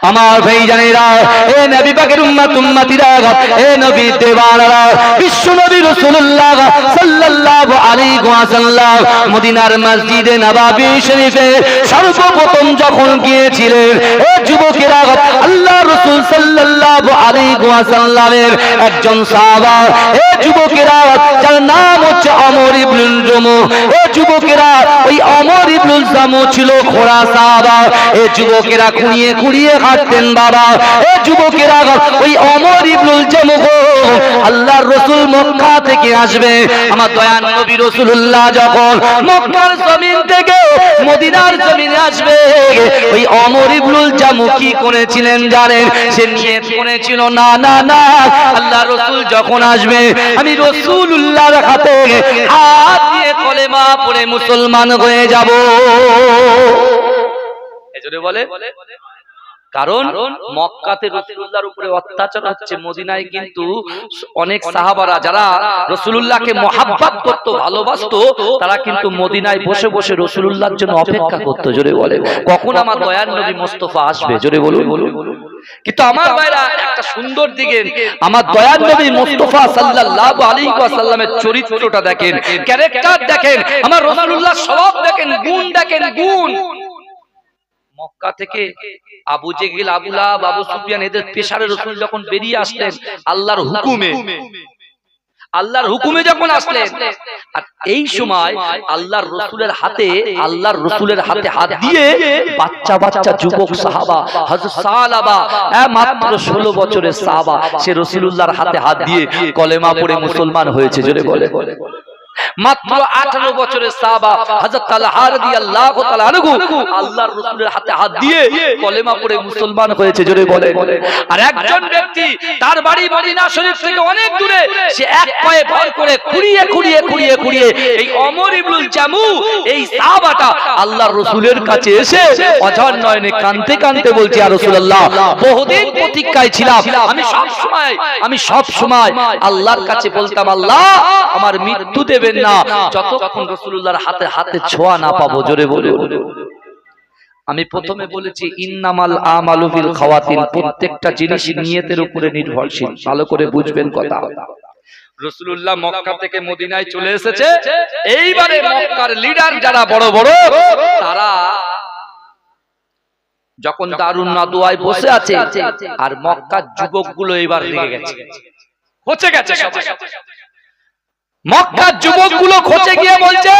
আমার ভাইজানেরা, এ নবী পাকের উম্মত উম্মতিরা, এ নবী দেওয়ানারা, বিশ্ব নবী রাসূলুল্লাহ সাল্লাল্লাহু আলাইহি ওয়াসাল্লাম মদিনার মসজিদে নববী শরীফে সর্বপ্রথম যখন গিয়েছিলেন, এ যুবকেরা, আল্লাহ রাসূল সাল্লাল্লাহু আলাইহি ওয়াসাল্লামের একজন সাহাবা, এ যুবকেরা, যার নাম হচ্ছে ওমর ইবনুল জামু, এ যুবকেরা, ওই ওমর ইবনুল জামু ছিল খোড়া সাহাবা। এ যুবকেরা খুঁড়িয়ে খুঁড়িয়ে হাঁটতেন বাবা। এ যুবকেরা, ওই ওমর ইবনুল জামু আল্লাহর রাসূল মক্কা থেকে আসবে, আমার দয়ার নবী রাসূলুল্লাহ যখন মক্কার জমিন থেকে মদিনার জমিনে আসবে, ওই ওমর ইবনুল জামু কি করেছিলেন জানেন? সে নিয়ত করেছিল, না না না, আল্লাহর রাসূল যখন আসবে আমি রাসূলুল্লাহর হাতে হাত দিয়ে কলেমা পড়ে মুসলমান হয়ে যাব। এজন্য বলে, কারণ মক্কাতে রাসূলুল্লাহর উপরে অত্যাচার হচ্ছে, মদিনায় কিন্তু অনেক সাহাবারা যারা রাসূলুল্লাহকে মহব্বত করত, ভালোবাসতো, তারা কিন্তু মদিনায় বসে বসে রাসূলুল্লাহর জন্য অপেক্ষা করত। জোরে বলে, কখন আমার দয়ার নবী মুস্তাফা আসবে? জোরে বলুন। কিন্তু আমার ভাইরা, একটা সুন্দর দিকে আমার দয়ার নবী মুস্তাফা সাল্লাল্লাহু আলাইহি ওয়াসাল্লামের চরিত্রটা দেখেন, ক্যারেক্টার দেখেন, আমার রাসূলুল্লাহ স্বভাব দেখেন, গুণ দেখেন, গুণ। মক্কা থেকে আবু জেহেল, আবু লাহাব, আবু সুফিয়ান এদের পেশারে রাসূল যখন বেরিয়ে আসলেন আল্লাহর হুকুমে যখন আসলেন, আর এই সময় আল্লাহর রাসূলের হাতে হাত দিয়ে বাচ্চা বাচ্চা যুবক সাহাবা হযরত সালাবা, মাত্র 16 বছরের সাহাবা, সে রাসূলুল্লাহর হাতে হাত দিয়ে কলেমা পড়ে মুসলমান হয়েছে। জোরে বলে, মাত্র 18 বছরের সাহাবা হযরত তালহা রাদিয়াল্লাহু তাআলা আনহু আল্লাহর রাসূলের হাতে হাত দিয়ে কলেমা পড়ে মুসলমান হয়েছে। জোরে বলে। আর একজন ব্যক্তি, তার বাড়ি মদিনা শরীফ থেকে অনেক দূরে, সে এক পায়ে ভর করে খুঁড়িয়ে এই ওমর ইবনুল জামু, এই সাহাবাটা আল্লাহর রাসূলের কাছে এসে অঝর নয়নে কাঁদতে কাঁদতে বলছে, ইয়া রাসূলুল্লাহ, বহুদিন প্রতীক্ষায় ছিলাম, আমি সব সময় আল্লাহর কাছে বলতাম, আল্লাহ আমার মৃত্যু দেবেন না যতক্ষণ রাসূলুল্লাহর হাতে ছোঁয়া না পাবো। জোরে বলে। আমি প্রথমে বলেছি ইন্নামাল আমালু বিল খাওয়াতিন, প্রত্যেকটা জিনিস নিয়তের উপরে নির্ভরশীল। ভালো করে বুঝবেন কথা। রাসূলুল্লাহ মক্কা থেকে মদিনায় চলে এসেছে, এইবারে মক্কার লিডার যারা বড় বড়, তারা যখন দারুন নাদওয়ায় বসে আছে, আর মক্কার যুবকগুলো এবার রেগে গেছে, খচে গেছে। মক্কার যুবকগুলো খচে গিয়ে বলছে,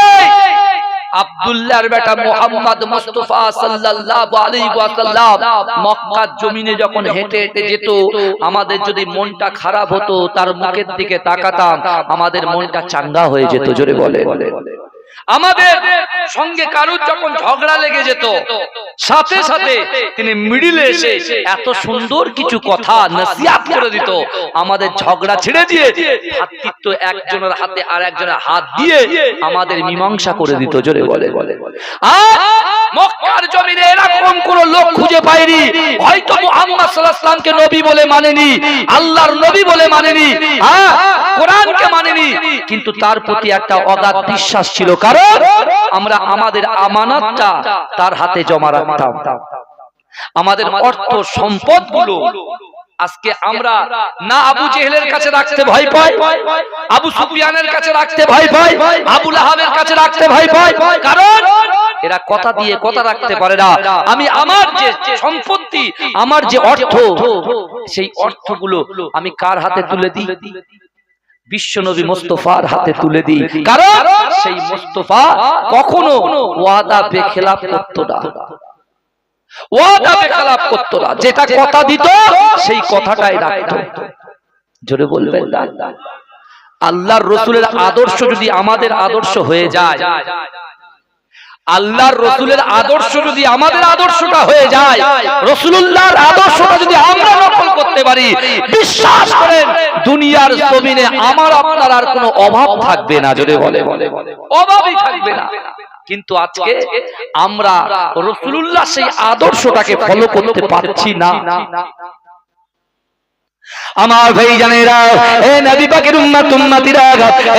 আব্দুল্লাহর বেটা মুহাম্মদ মুস্তাফা সাল্লাল্লাহু আলাইহি ওয়াসাল্লাম মক্কার জমিনে যখন হেঁটে হেঁটে যেত, আমাদের যদি মনটা খারাপ হতো, তার মুখের দিকে তাকাতাম, আমাদের মনটা চাঙ্গা হয়ে যেত। জোরে বলে। আমাদের সঙ্গে কারুর যখন ঝগড়া লেগে যেত, সাথে সাথে তিনি মিডিলে এসে এত সুন্দর কিছু কথা নসিহত করে দিত, আমাদের ঝগড়া ছেড়ে দিয়ে ভাতৃত্ব একজনের হাতে আর একজনের হাত দিয়ে আমাদের মীমাংসা করে দিত। জোরে বলে। আর মক্কার জমিনে এরকম কোন লোক খুঁজে পাইনি, হয়তো মুহাম্মদ সাল্লাল্লাহু আলাইহি ওয়াসাল্লামকে নবী বলে মানেনি, আল্লাহর নবী বলে মানেনি, কোরআনকে মানেনি, কিন্তু তার প্রতি একটা অগাধ বিশ্বাস ছিল, কারণ আমরা আমাদের আমানতটা তার হাতে জমা রাখতাম। আমাদের অর্থ সম্পদ গুলো আজকে আমরা না আবু জেহেলের কাছে রাখতে ভয় পাই, আবু সুফিয়ানের কাছে রাখতে ভয় পাই, আবু লাহাবের কাছে রাখতে ভয় পাই, কারণ এরা কথা দিয়ে কথা রাখতে পারে না। আমি আমার যে সম্পত্তি, আমার যে অর্থ, সেই অর্থগুলো আমি কার হাতে তুলে দিই? বিশ্বনবী মুস্তাফার হাতে তুলে দিই, কারণ সেই মুস্তাফা কখনো ওয়াদা বেখেলাফ করতো না। যেটা কথা দিত সেই কথাটাই রাখতো। জোরে বলবেন না? আল্লাহর রাসূলের আদর্শ যদি আমাদের আদর্শ হয়ে যায়, আল্লাহর রাসূলের আদর্শ যদি আমাদের আদর্শটা হয়ে যায়, রাসূলুল্লাহর আদর্শটা যদি আমরা নকল করতে পারি, বিশ্বাস করেন দুনিয়ার জমিনে আমার আপনার আর কোনো অভাব থাকবে না। জোরে বলে, অভাবই থাকবে না। কিন্তু আজকে আমরা রাসূলুল্লাহ সেই আদর্শটাকে ফলো করতে পারছি না। আমার ভাইজানেরা, এ নবী পাকের উম্মত উম্মতিরা,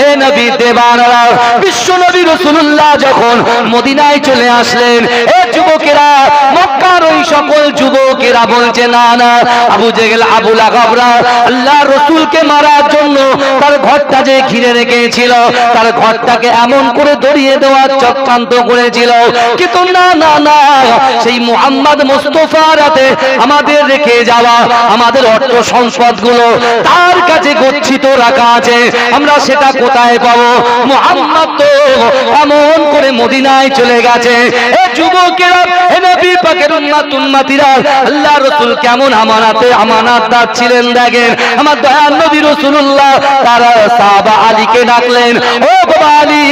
এ নবী দেওয়ানারা, বিশ্ব নবী রাসূলুল্লাহ যখন মদিনায় চলে আসলেন, এ যুবকেরা, মক্কার ওই সকল যুবক যুবকেরা বলছে না না, আবু জেহেল আবু লাহাবরা আল্লাহ রাসূলকে মারার জন্য তার ঘরটা যে ঘিরে রেখেছিল, তার ঘরটাকে এমন করে দড়িয়ে দেওয়ার চক্রান্ত করেছিল। কিন্তু না না না, সেই মুহাম্মদ মুস্তাফার হাতে আমাদের রেখে যাওয়া আমাদের অর্থ সম্পদগুলো তার কাছে গচ্ছিত রাখা আছে। আমরা সেটা কোথায় পাবো? মুহাম্মদ তো এমন করে মদিনায় চলে গেছে। এ যুবকেরা, হে নবী পাকের উম্মতিরা, আল্লাহ রাসূল কেমন আমানতদার ছিলেন দেখেন। আমার দয়ার নবী রাসূলুল্লাহ তার সাহাবা আলীকে ডাকলেন, ও বাবা আলী,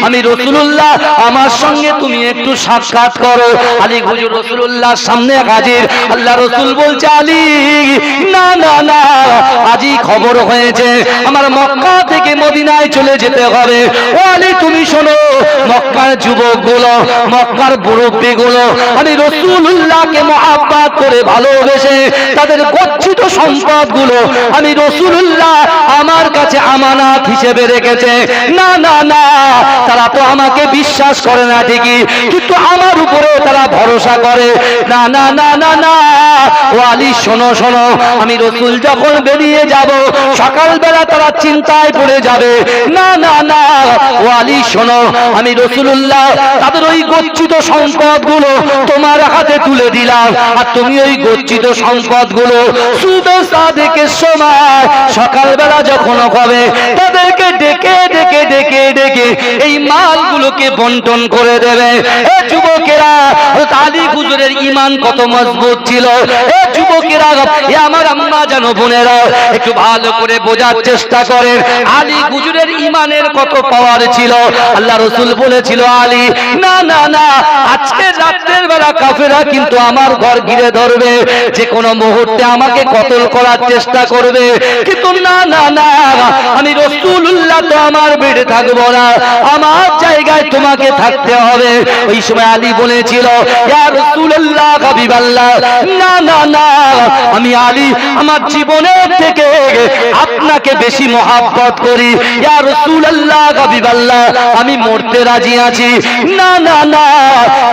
আমি রাসূলুল্লাহ, আমার সঙ্গে তুমি একটু সাক্ষাৎ করো। আলী হুজুর রাসূলুল্লাহর সামনে হাজির। আল্লাহ রাসূল বলছে, আলী না না না, আজই খবর হয়েছে আমার মক্কা থেকে মদিনায় চলে যেতে হবে। ও আলী তুমি শোনো, মক্কার যুবকগুলো, মক্কার মুরব্বিগুলো আমি রাসূলুল্লাহকে মহব্বত করে ভালোবেসে তাদের গচ্ছিত সম্পদগুলো আমি রাসূলুল্লাহ আমার কাছে আমানত হিসেবে রেখেছে। না না না, তারা তো আমাকে বিশ্বাস করে না ঠিকই, কিন্তু আমার উপরে তারা ভরসা করে। না না না না না, ও আলী শোনো শোনো, আমি রাসূল যখন বেরিয়ে যাব সকালবেলা তারা চিন্তায় পড়ে যাবে। না না না, ও আলী শোনো, আমি রাসূলুল্লাহ তাদের ওই গচ্ছিত সম্পদগুলো তোমার হাতে তুলে দিলাম, আর তুমি ওই গচ্ছিত সম্পদগুলো সুবে সাদেকের সময় সকালবেলা যখন হবে তাদেরকে ডেকে ডেকে ডেকে ডেকে এই মালগুলোকে বন্টন করে দেবে। এ যুবকেরা, আলী হুজুরের ঈমান কত মজবুত ছিল। এ যুবকেরা, এ আমার আম্মা জানো বোনেরা, একটু ভালো করে বোঝার চেষ্টা করেন আলী হুজুরের ঈমানের কত পাওয়ার ছিল। আল্লাহ রাসূল বলেছিল, আলী না না না, আজকে রাতের বেলা কাফেররা কিন্তু আমার ঘর ঘিরে ধরবে, যে কোনো মুহূর্তে আমাকে কতল করার চেষ্টা করবে, কিন্তু না না না, আমি রাসূলুল্লাহ তো আমার বেড়ে থাকবো না, আমার জায়গায় তোমাকে থাকতে হবে। ওই সময় আলী বলেছিল, ইয়া রাসূলুল্লাহ হাবিবাল্লাহ, না না না, আমি আলী আমার জীবনের থেকে আপনাকে বেশি মহব্বত করি। ইয়া রাসূলুল্লাহ হাবিবাল্লাহ, আমি মরতে রাজি আছি। না না না,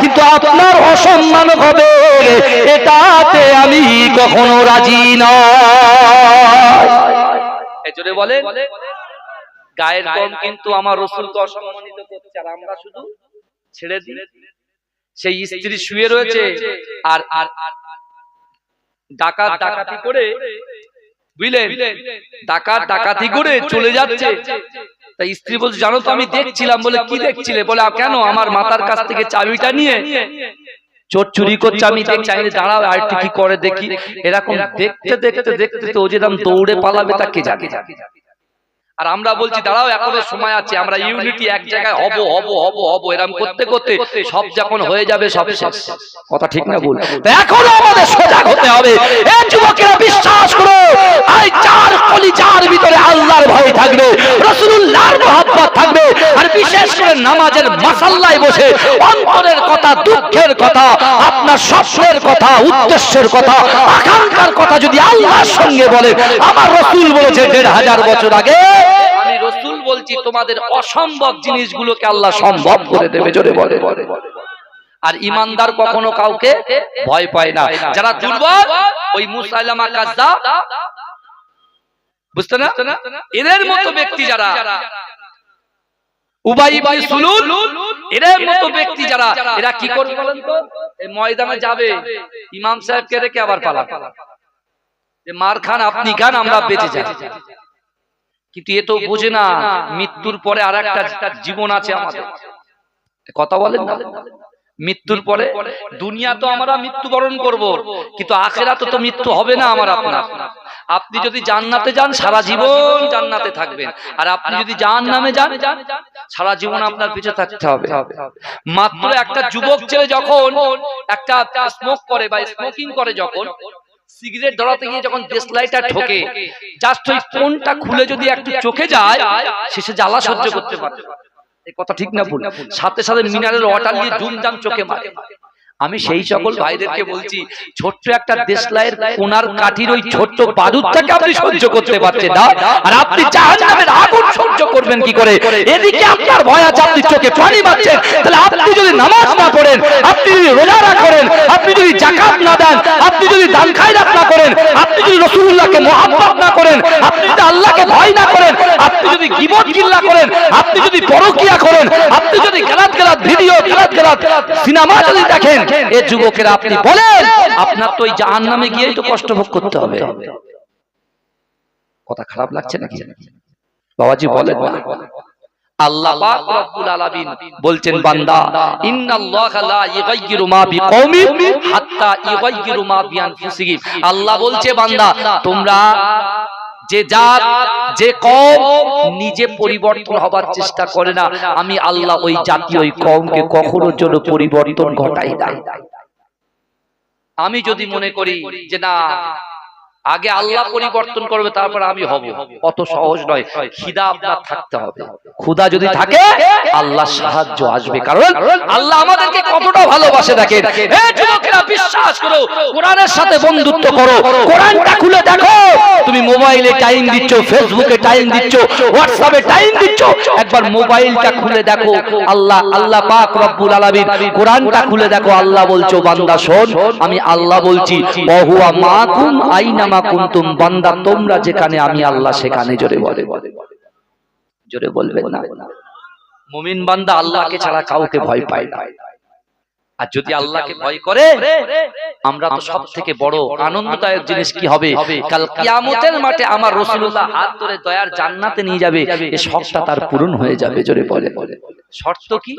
কিন্তু আপনার অসম্মান হবে এটাতে আমি কখনো রাজি নয়। এই জন্য বলে গায়ের কম কিন্তু আমার রাসূলকে অসম্মানিত করছে, আর আমরা শুধু ছেড়ে দিই। সেই স্ত্রী শুয়ে রয়েছে আর ডাকাত ডাকাতি করে, বুঝলেন, ডাকাত ডাকাতি করে চলে যাচ্ছে। তাই স্ত্রী বলছে, জানো তো আমি দেখছিলাম। বলে কি দেখছিলে? বলে কেন, আমার মাথার কাছ থেকে চাবিটা নিয়ে চোর চুরি করছে, আমি দেখছি। দাঁড়াও আর কি করে দেখি। এরকম দেখতে দেখতে দেখতে ও যেরকম দৌড়ে পালাবে তা কে জানে। আর আমরা বলছি দাঁড়াও, এখনো সময় আছে, আমরা ইউনিটি এক জায়গায় হব হব হব হব, এরকম করতে করতে সব যখন হয়ে যাবে সব শেষ। কথা ঠিক না ভুল? এখনো আমাদের সজাগ হতে হবে। এই যুবকেরা বিশ্বাস করো, এই চার কলিজার ভিতরে আল্লাহর ভয় থাকবে, রাসূলুল্লাহর মহব্বত থাকবে, আর বিশেষ করে নামাজের মাসাল্লায় বসে অন্তরের কথা, দুঃখের কথা, আপনার স্বপ্নের কথা, উদ্দেশ্যের কথা, আকাঙ্ক্ষার কথা যদি আল্লাহর সঙ্গে বলে, আমার রাসূল বলেছে ১৫০০ বছর আগে, আমি রাসূল বলছি তোমাদের অসম্ভব জিনিসগুলোকে আল্লাহ সম্ভব করে দেবে। জোরে বলে। আর ইমানদার কখনো কাউকে ভয় পায় না। যারা দুর্বল, ওই মুসাইলামা কাজ্জাব, বুঝতে না, এদের মতো ব্যক্তি যারা, উবাই ইবনে সুলুল, এদের মতো ব্যক্তি যারা, এরা কি করবে বলেন তো? এই ময়দানে যাবে, ইমাম সাহেবকে রেখে আবার পালাবে, যে মার খান আপনি খান, আমরা বেঁচে যাই। কিন্তু এ তো বোঝে না মৃত্যুর পরে আর একটা জীবন আছে আমাদের। কথা বলেন না, মৃত্যুর পরে দুনিয়া তো আমরা মৃত্যুবরণ করব, কিন্তু আখিরাতে তো মৃত্যু হবে না আমার আপনার। আপনি যদি জান্নাতে যান সারা জীবন জান্নাতে থাকবেন, আর আপনি যদি জাহান্নামে যান সারা জীবন আপনার পিছে থাকতে হবে। মাত্র একটা যুবক ছেলে যখন একটা স্মোক করে বা স্মোকিং করে, যখন সিগারেট ধরাতে গিয়ে যখন দেশলাইটা ঠোকে, জাস্ট ওই কোনটা খুলে যদি একটু চোখে যায়, শেষে জ্বালা সহ্য করতে পারে। এই কথা ঠিক না ভুল? সাথে সাথে মিনারেল ওয়াটার দিয়ে জুমজাম চোখে মারে। আমি সেই সকল ভাইদেরকে বলছি, ছোট্ট একটা দেশলাইয়ের কোনার কাঠির ওই ছোট্ট বাদুরটাকে আপনি সহ্য করতে পারছেন না, আর আপনি জাহান্নামের আগুন সহ্য করবেন কি করে? এদিকে আপনার ভয় আছে, আপনি চোখে পানি মারছেন। তাহলে আপনি যদি নামাজ না পড়েন, আপনি যদি রোজা না করেন, আপনি যদি যাকাত না দেন, আপনি যদি দান খায়রাত না করেন, আপনি যদি রাসূলুল্লাহকে মুহাব্বত না করেন, আপনি যদি আল্লাহকে ভয় না করেন, আপনি যদি গীবত গিল্লা করেন, আপনি যদি পরকিয়া করেন, আপনি যদি গালাত ভিডিও গালাত সিনেমা যদি দেখেন, এ যুবকেরা আপনি বলেন আপনার তো ওই জাহান্নামে গিয়েই তো কষ্ট ভোগ করতে হবে। কথা খারাপ লাগছে নাকি বাবাজি? বলেন না। আল্লাহ পাক রব্বুল আলামিন বলছেন, বান্দা ইন্নাল্লাহা লা ইগাইয়িরু মা বিকওমিন হাত্তা ইগাইয়িরু মা বিআনফুসিহিম। আল্লাহ বলছে, বান্দা তোমরা যে জাত যে কওম নিজে পরিবর্তন হবার চেষ্টা করে না, আমি আল্লাহ ওই জাতি ওই কওমকে কখনো জন্য পরিবর্তন ঘটাই না। আমি যদি মনে করি যে না আগে আল্লাহ পরিবর্তন করবে তারপর আমি হব, অত সহজ নয়। খিদা আপনার থাকতে হবে। ক্ষুধা যদি থাকে আল্লাহ সাহায্য আসবে, কারণ আল্লাহ আমাদেরকে কতটা ভালোবাসে দেখেন। এই যুবকেরা বিশ্বাস করো, কোরআনের সাথে বন্ধুত্ব করো, কোরআনটা খুলে দেখো। তুমি মোবাইলে টাইম দিচ্ছ, ফেসবুকে টাইম দিচ্ছ, হোয়াটসঅ্যাপে টাইম দিচ্ছ, একবার মোবাইলটা খুলে দেখো। আল্লাহ পাক রব্বুল আলামিন কোরআনটা খুলে দেখো। আল্লাহ বলছো, বান্দা শোন, আমি আল্লাহ বলছি, ওয়া হুয়া মাকুম আইনা মা কুনতুম, বান্দা তোমরা যেখানে আমি আল্লাহ সেখানে। জোরে বলে, জোরে বলবেন না? মুমিন বান্দা আল্লাহকে ছাড়া কাউকে ভয় পায় না। আর যদি আল্লাহকে ভয় করে, আমরা তো সব থেকে বড় আনন্দদায়ক জিনিস কি হবে? কাল কিয়ামতের মাঠে আমার রাসূলুল্লাহ হাত ধরে দয়ার জান্নাতে নিয়ে যাবে, এই শখটা তার পূরণ হয়ে যাবে। জোরে বলে। শর্ত কি?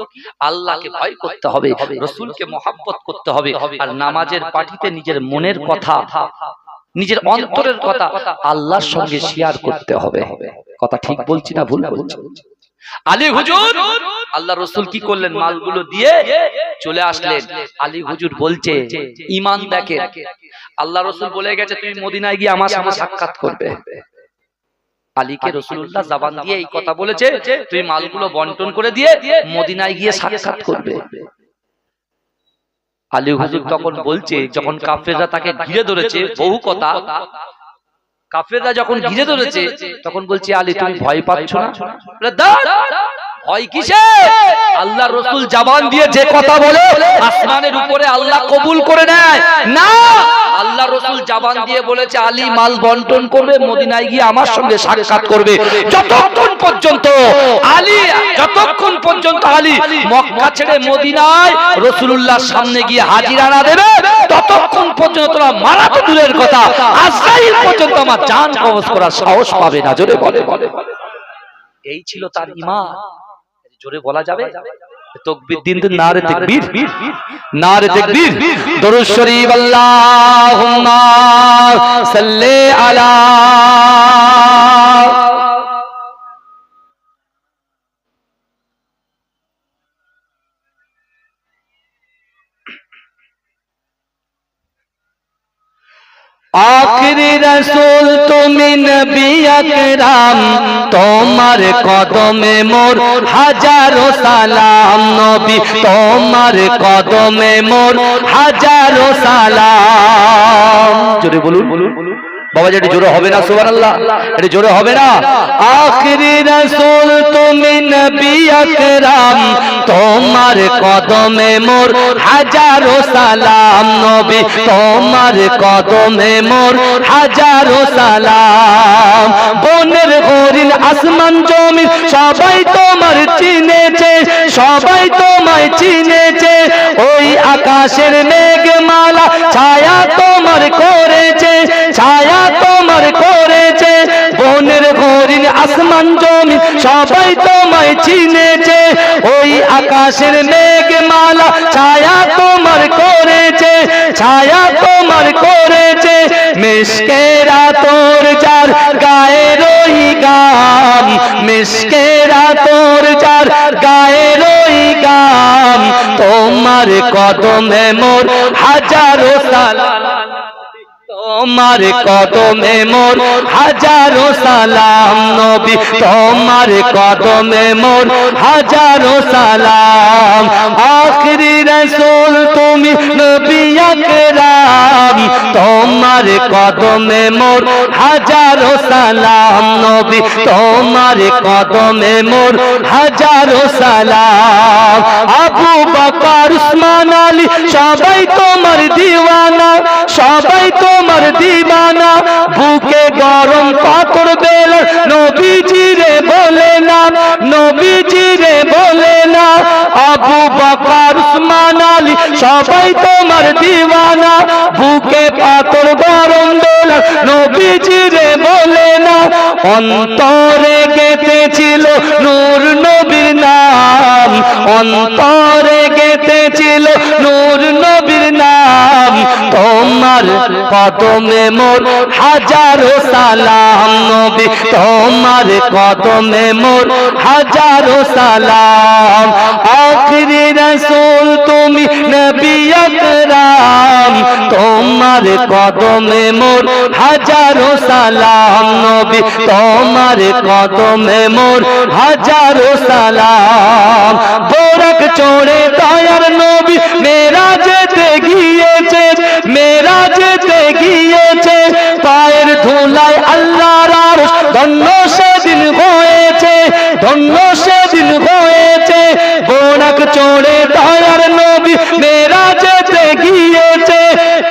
আল্লাহকে ভয় করতে হবে, রাসূলকে মহব্বত করতে হবে, আর নামাজের পাঠিতে নিজের মনের কথা, নিজের অন্তরের কথা আল্লাহর সঙ্গে শেয়ার করতে হবে। কথা ঠিক বলছি না ভুল বলছি? আলী হুজুর, আল্লাহ রাসূল কি করলেন? মালগুলো দিয়ে চলে আসলেন। আলী হুজুর বলছে, ঈমান দেখে। আল্লাহ রাসূল বলে গেছে, তুমি মদিনায় গিয়ে আমার সাথে সাক্ষাৎ করবে। আলীকে রাসূলুল্লাহ জবান দিয়ে এই কথা বলেছে, তুমি মালগুলো বন্টন করে দিয়ে মদিনায় গিয়ে সাক্ষাৎ করবে। আলী হুজুর তখন বলছে, যখন কাফেররা তাকে ঘিরে ধরেছে, বহু কথা, কাফেররা যখন ঘিরে ধরেছে তখন বলছে, আলী তুমি ভয় পাচ্ছ না? ভয় কিসে? আল্লাহ রাসূল জবান দিয়ে যে কথা বলে আসমানের উপরে আল্লাহ কবুল করে নেয় না। আল্লাহ রাসূল জবান দিয়ে বলেছে, আলী মাল বন্টন করবে, মদিনায় গিয়ে আমার সঙ্গে সাক্ষাৎ করবে। যতক্ষণ পর্যন্ত আলী মক্কা ছেড়ে মদিনায় রাসূলুল্লাহর সামনে গিয়ে হাজিরা না দেবে, ততক্ষণ পর্যন্ত তোমরা মারা তো দূরের কথা, আজরাইল পর্যন্ত আমার জান কবজ করার সাহস পাবে না। জোরে বলে। এই ছিল তার ঈমান। জোরে বলা যাবে? তাকবীর দিন নারে তাকবীর, নারে তাকবীর। দরুদ শরীফ আল্লাহুম্মা সাল্লি আলা। आखिरी रसूल তুমি নবী আকরাম, তোমার কদমে মোর হাজারো সালাম। নবী তোমার কদমে মোর হাজারো সালাম। জোরে বলুন বাবা, যেটা জোরে হবে না সুবহানাল্লাহ, এটা জোরে হবে না? আখেরি রাসূল তুমি নবী আকরাম, তোমার কদমে মোর হাজারো সালাম। নবী তোমার কদমে মোর হাজারো সালাম। বনের হরিণ আসমান জমিন সবাই তোমার চিনেছে, সবাই তোমায় চিনেছে। ওই আকাশের মেঘমালা ছায়া তোমার করেছে, ছায়া তোমার করেছে। বনের হরিণ আসমান জমিন সবাই তোমায় চিনেছে। ওই আকাশের মেঘমালা ছায়া তোমার করেছে, ছায়া তোমার করেছে। মিশকেরা তোর যার গায়ের ওই গাম, মিশকেরা তোর যার গায়ের ওই গাম। তোমার কদমে মোর হাজারো সালাম। তোমার কদমে মোর হাজারো সালাম নবী, তোমার কদমে মোর হাজারো সালাম। আখরি রাসূল তুমি নবী আকরাম, তোমার কদমে মোর হাজারো সালাম নবী, তোমার কদমে মোর হাজারো সালাম। আবু বকর উসমান আলী সবাই তোমার দিওয়ানা, সবাই তোমার দিওয়ানা। বুকে গরম পাথর বেলা নবীজি রে বলে না, নবীজি রে বলে না। আবু বকর উসমান আলী সবাই তোমার দিওয়ানা, বুকে পাথর গরম বেলা নবীজি রে বলে না। অন্তরে গেঁথেছিল নূর নবীর নাম, অন্তরে গেঁথেছিল নূর নবীর নাম। তোমার কদমে মোর হাজারো সালাম নবী, তোমার কদমে মোর হাজারো সালাম। আখরি রাসূল তুমি নবী আকরাম, তোমার কদমে মোর হাজারো সালাম নবী, তোমার কদমে মোর হাজারো সালাম। বোরক চড়ে দয়ার নবী মেরাজেতে গিয়েছে, মেরাজেতে গিয়েছে। পায়ের ধুলায় আল্লাহর আরশ ধন্য সেদিন হয়েছে, ধন্য সেদিন হয়েছে। বোরক চড়ে দয়ার নবী মেরাজেতে গিয়েছে,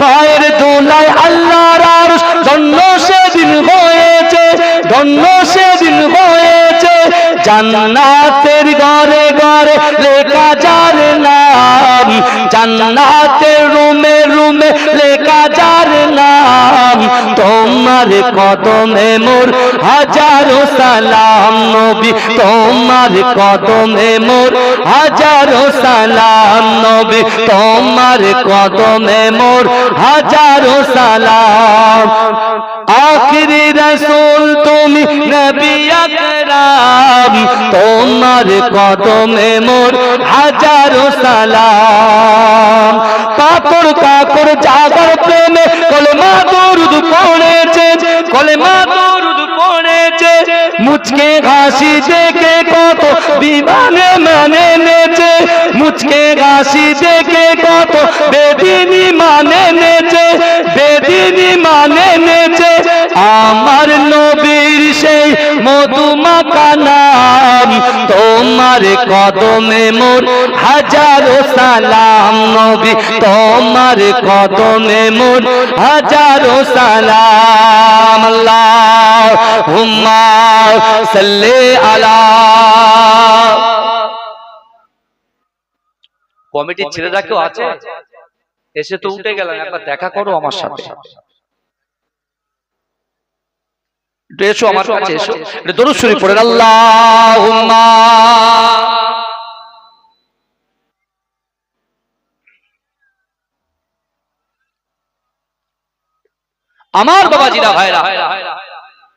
পায়ের ধুলায় আল্লাহর আরশ ধন্য সেদিন হয়েছে, ধন্য সেদিন হয়েছে। জান্নাতের ঘরে ঘরে লেখা যার নাম, জান্নাতের রুমে রুমে লেখা যার নাম। তোমার কদমে মোর হাজারো সালাম নবী, তোমার কদমে মোর হাজারো সালাম নবী, তোমার কদমে মোর হাজারো সালাম। আখরি রাসূল তুমি নবী আকরাম, তোমার কদমে মোর হাজারো সালাম। পাথর কাকর জাগার প্রেমে কলেমা দরুদ পড়েছে, কলেমা দরুদ পড়েছে। মুচকে হাসি দেখে কত বিমানে মানে নেচে, মুচকে হাসি দেখে কত বেদিনী মানে নেচে, বেদিনী মানে নেচে। আমার নবীর সেই মধুমাখা নাম, তোমার কদমে মোর হাজারো সালাম নবী, তোমার কদমে মোর হাজারো সালাম। আল্লাহুম্মা সাল্লি আলা। কমিটির ছেলেরা কেউ আছে? এসে তো উঠে গেলেন, একবার দেখা করো আমার সাথে। এসো আমার কাছে এসো, দরুদ শরীফ পড়েন। আল্লাহুম্মা আমার বাবাজিরা ভাইরা,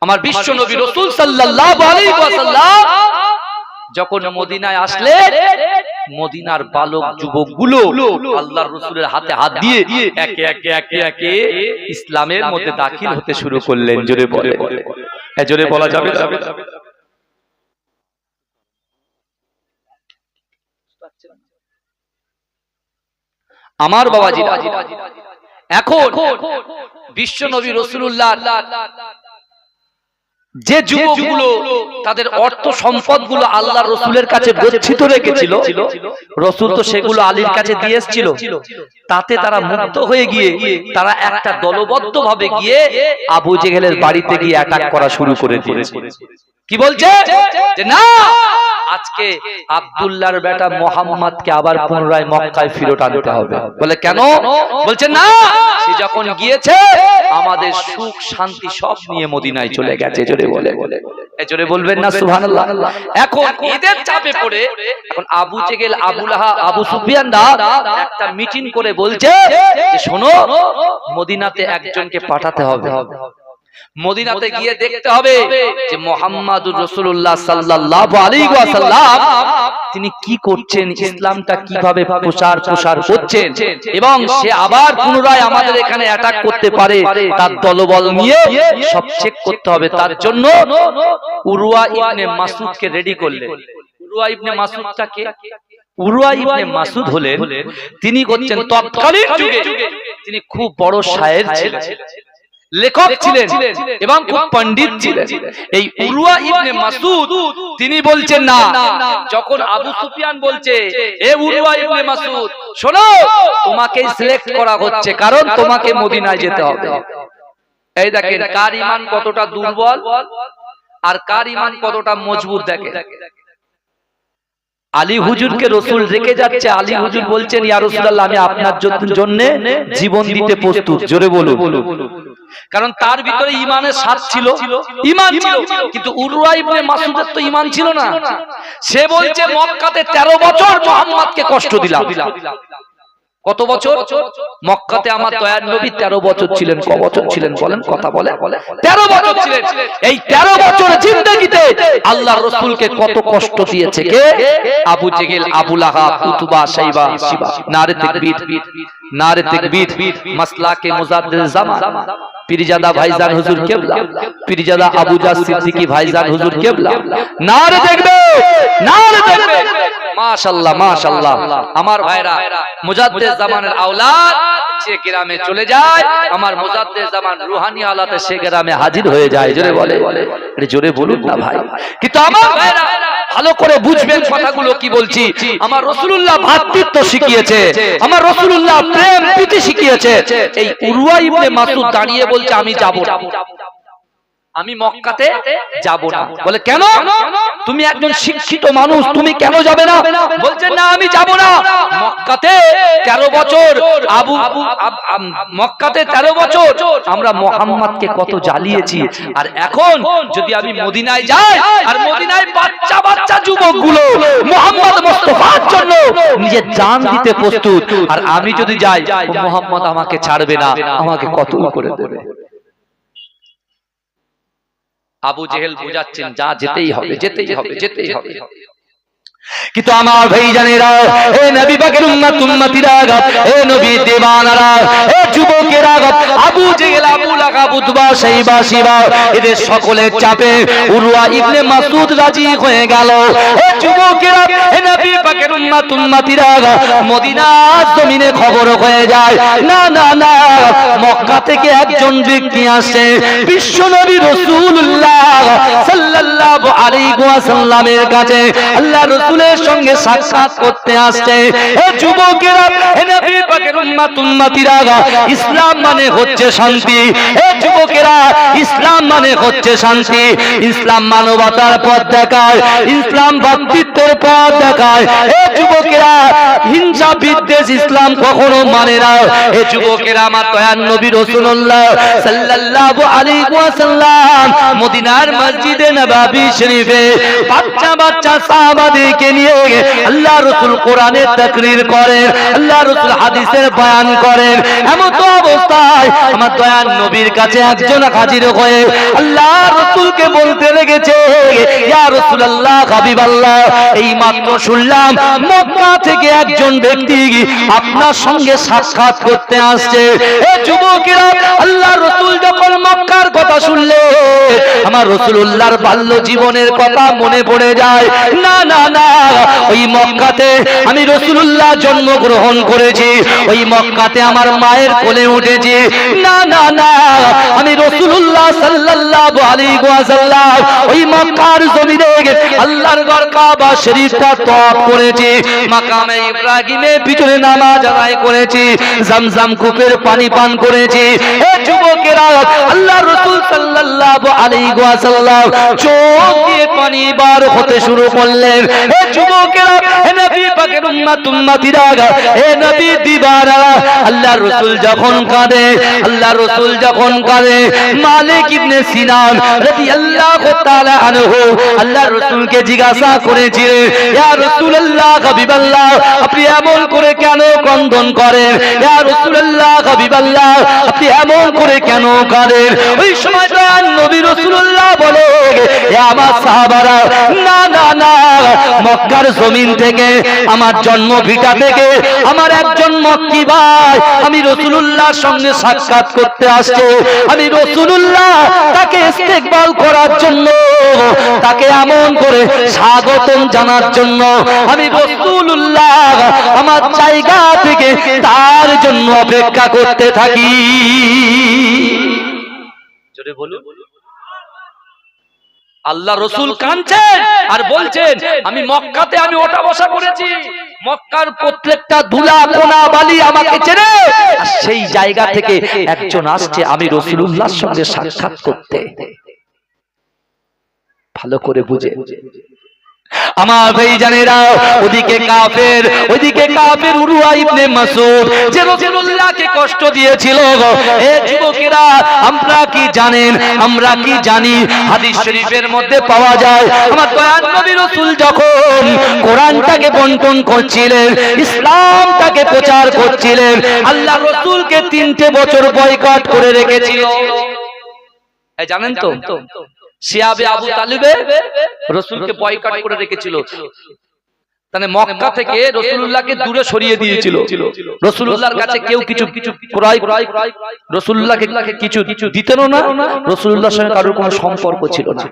আমার বিশ্ব নবী রাসূল সাল্লাল্লাহু আলাইহি ওয়াসাল্লাম যখন মদিনায় আসলেন, মদিনার বালক যুবকগুলো আল্লাহর রাসূলের হাতে হাত দিয়ে একে একে একে একে ইসলামের মধ্যে দাখিল হতে শুরু করলেন। জোরে বলে, জোরে বলা যাবে? আমার বাবাজিরা, এখন বিশ্ব নবী রাসূলুল্লাহ যে যুবকগুলো তাদের অর্থ সম্পদ গুলো আল্লাহর রাসূলের কাছে গচ্ছিত রেখেছিল, রাসূল তো সেগুলো আলীর কাছে দিয়ে এসেছিল। তাতে তারা মুক্ত হয়ে গিয়ে তারা একটা দলবদ্ধ ভাবে গিয়ে আবু জেহেলের বাড়িতে গিয়ে অ্যাটাক করা শুরু করে দিয়েছে। কি বলছে? যে না, আজকে আব্দুল্লাহর বেটা মুহাম্মদকে আবার পুনরায় মক্কায় ফিরত আনতে হবে। বলে কেন? বলছে না, সে যখন গিয়েছে আমাদের সুখ শান্তি সব নিয়ে মদিনায় চলে গেছে। জোরে বলে, জোরে বলবেন না সুবহানাল্লাহ? এখন ঈদের চাপে পড়ে এখন আবু জেহেল, আবু লাহাব, আবু সুফিয়ানরা একটা মিটিং করে বলছে যে শোনো, মদিনাতে একজনকে পাঠাতে হবে। মদিনাতে গিয়ে দেখতে হবে যে মুহাম্মাদুর রাসূলুল্লাহ সাল্লাল্লাহু আলাইহি ওয়াসাল্লাম তিনি কি করছেন, ইসলামটা কিভাবে প্রসার করছেন, এবং সে আবার পুনরায় আমাদের এখানে অ্যাটাক করতে পারে তার দলবল নিয়ে সব চেক করতে হবে। তার জন্য উরওয়া ইবনে মাসউদকে রেডি করলেন। উরওয়া ইবনে মাসউদটা কে? উরওয়া ইবনে মাসউদ হলেন, তিনি হচ্ছেন তৎকালীন যুগে তিনি খুব বড় শায়ের ছিলেন, লেখক ছিলেন এবং খুব পণ্ডিত ছিলেন। এই উরওয়া ইবনে মাসউদ তিনি বলছেন না, যখন আবু সুফিয়ান বলছে এ উরওয়া ইবনে মাসউদ শোনো, তোমাকে সিলেক্ট করা হচ্ছে কারণ তোমাকে মদিনায় যেতে হবে। এই দেখেন কার ঈমান কতটা দুর্বল আর কার ঈমান কতটা মজবুত। দেখেন আলী হুজুরকে রাসূল রেখে যাচ্ছে, আলী হুজুর বলছেন ইয়া রাসূলুল্লাহ আমি আপনার জন্য জীবন দিতে প্রস্তুত। জোরে বলুন। কারণ তার ভিতরে ঈমানের স্বাদ ছিল, ঈমান ছিল, কিন্তু উরওয়া ইবনে মাসউদের তো ঈমান ছিল না। সে বলছে মক্কাতে 13 বছর মুহাম্মদকে কষ্ট দিলাম। কত বছর? মক্কাতে আমার দয়ার নবী 13 বছর ছিলেন। ক বছর ছিলেন বলেন? কথা বলে 13 বছর ছিলেন। এই 13 বছর জিন্দেগিতে আল্লাহর রাসূলকে কত কষ্ট দিয়েছে কে? আবু জেহেল, আবু লাহাব, উতবা, শাইবা, শিবা। নারে তাকবীর, নারে তাকবীর। মাসলাকে মুজাদ্দিদ জামান পীরজাদা ভাইজান হুজুর কেবলা, পীরজাদা আবু জাহ সিদ্দিকী ভাইজান হুজুর কেবলা। নারে দেখবে, নারে দেখবে। মাশাআল্লাহ, মাশাআল্লাহ। আমার ভাইরা মুজাদ্দিদ জামানের আওলাদ যে গ্রামে চলে যায়, আমার মুজাদ্দিদ জামান রুহানি হালাতে সে গ্রামে হাজির হয়ে যায়। জোরে বলে, এটা জোরে বলুন না ভাই। কিন্তু আমার ভাইরা ভালো করে বুঝবেন কথাগুলো কি বলছি। আমার রাসূলুল্লাহ ভ্রাতৃত্ব শিখিয়েছে, আমার রাসূলুল্লাহ প্রেম প্রীতি শিখিয়েছে। এই উরওয়া ইবনে মাসউদ দাঁড়িয়ে বলছে আমি যাব না, আমি মক্কাতে যাব না। বলে কেন? তুমি একজন শিক্ষিত মানুষ, তুমি কেন যাবে না? বলছেন না আমি যাব না। মক্কাতে 13 বছর মক্কাতে 13 বছর আমরা মুহাম্মদকে কত জ্বালিয়েছি, আর এখন যদি আমি মদিনায় যাই আর মদিনায় বাচ্চা বাচ্চা যুবকগুলো মুহাম্মদ মুস্তাফার জন্য নিজের জান দিতে প্রস্তুত, আর আমি যদি যাই মুহাম্মদ আমাকে ছাড়বে না, আমাকে কতল করে দেবে। আবু জেহেল বুঝাচ্ছেন যা যেতেই হবে, যেতেই হবে, যেতেই হবে। কিন্তু আমার ভাইজানেরা, এ নবী পাকের উম্মতিরা, এ নবীর দিওয়ানারা, এ যুবকেরা, আবু জেহেল, আবু লাহাব, উতবা, শাইবা, শিবা এদের সকলের চাপে উরওয়া ইবনে মাসউদ রাজি হয়ে গেল। এ যুবকেরা, এ নবী পাকের উম্মতিরা, মদিনার জমিনে খবর হয়ে যায় না না না, মক্কা থেকে একজন ব্যক্তি আসে বিশ্ব নবী রাসূলুল্লাহ সাল্লাল্লাহু আলাইহি ওয়াসাল্লামের কাছে, আল্লাহ রাসূলের সঙ্গে সাক্ষাৎ করতে আসছে। এ যুবকেরা, এ নবী পাকের উম্মতিরা, ইসলাম মানে হচ্ছে শান্তি। এ যুবকেরা, ইসলাম মানে হচ্ছে শান্তি, ইসলাম মানবতার পথ দেখায়, ইসলাম ভ্রাতৃত্বের পথ দেখায়। এ যুবকেরা, হিংসা বিদ্বেষ ইসলাম কখনো মানে না। এ যুবকেরা, আমার দয়ার নবী রাসূলুল্লাহ সাল্লাল্লাহু আলাইহি ওয়াসাল্লাম মদিনার মসজিদে নববী শরীফে বাচ্চা বাচ্চা সাহাবাদেরকে নিয়ে আল্লাহ রাসূল কোরআনের তাকরীর করেন, আল্লাহ রাসূল হাদিসের বয়ান করেন। এমন তো অবস্থায় আমার দয়ার নবীর কাছে একজন হাজির হয়ে আল্লাহ রাসূলকে বলতে লেগেছে, ইয়া রাসূলুল্লাহ, হাবিবাল্লাহ, এই মাত্র শুনলাম মক্কা থেকে একজন ব্যক্তি আপনার সঙ্গে সাক্ষাৎ করতে আসছে। এ যুবকেরা, আল্লাহ রাসূল যখন মক্কার কথা শুনলে আমার রাসূলুল্লাহর বাল্য জীবনের কথা মনে পড়ে যায়। না না না, ওই মক্কাতে আমি রাসূলুল্লাহ জন্মগ্রহণ করেছি, ওই মক্কাতে আমার মায়ের কোলে উঠেছি। না না না, আমি রাসূলুল্লাহ সাল্লাল্লাহু আলাইহি ওয়াসাল্লাম ওই মক্কার জমিনে আল্লাহর ঘর কাবা শরীফটা তওয়াফ করেছি, মাকামে ইব্রাহিমের পিছনে নামাজ আদায় করেছি, জমজম কূপের পানি পান করেছি। এ যুবকেরা, আল্লাহ রাসূল সাল্লাল্লাহু আলাইহি ওয়াসাল্লাম চোখ দিয়ে পানি বার হতে শুরু করলেন। হে যুবকেরা, হে নবী পাকের উম্মতিরা, হে নবী দিবারা, আল্লাহর রাসূল যখন কাঁদে, আল্লাহর রাসূল যখন কাঁদে, মালিক ইবনে সিনান রাদিয়াল্লাহু তাআলা আনহু আল্লাহর রাসূলকে জিজ্ঞাসা করেছিলেন, ইয়া রাসূলুল্লাহ, হাবিবাল্লাহ, আপনি এমন করে কেন ক্রন্দন করেন? ইয়া রাসূলুল্লাহ, হাবিবাল্লাহ, আপনি এমন করে কেন কাঁদেন? ওই সময় দয়ার নবী রাসূলুল্লাহ বলে, হে আমার সাহাবারা, না না না, মক্কার জমিন থেকে, আমার জন্ম ভিটা থেকে আমার একজন মক্কি ভাই আমি রাসূলুল্লাহর সঙ্গে সাক্ষাৎ করতে আসছে। আমি রাসূলুল্লাহ তাকে ইস্তেকবাল করার জন্য, তাকে এমন করে স্বাগতম জানার জন্য আমি রাসূলুল্লাহ আমার জায়গা থেকে তার জন্য অপেক্ষা করতে থাকি। জোরে বলুন। আল্লাহ রসুল কাঁদছেন আর বলছেন, আমি মক্কাতে আমি ওঠা বসা করেছি, মক্কার প্রত্যেকটা ধুলা কোনা বালি আমাকে চেনে, আর সেই জায়গা থেকে একজন আসছে আমি রাসূলুল্লাহর সঙ্গে সাক্ষাৎ করতে। ভালো করে বুঝে আমার ভাইজানেরা, ওদিকে কাফের, ওদিকে কাফের উরওয়া ইবনে মাসউদ যে রাসূলুল্লাহকে কষ্ট দিয়েছিল। এ যুবকেরা, আমরা কি জানেন, আমরা কি জানি, হাদিস শরীফের মধ্যে পাওয়া যায়, আমার দয়ার নবী রাসূল যখন কোরআনটাকে বন্টন করছিলেন, ইসলামটাকে প্রচার করছিলেন, আল্লাহ রাসূলকে 3টে বছর বয়কট করে রেখেছিল। জানেন তো, শিয়াবে আবু তালিবে রাসূলকে বয়কট করে রেখেছিল। তাহলে মক্কা থেকে রাসূলুল্লাহকে দূরে সরিয়ে দিয়েছিল। রাসূলুল্লাহর কাছে কেউ কিছু ক্রয় রাসূলুল্লাহকে কিছু দিতেন না, রাসূলুল্লাহর সঙ্গে কারোর কোনো সম্পর্ক ছিল না।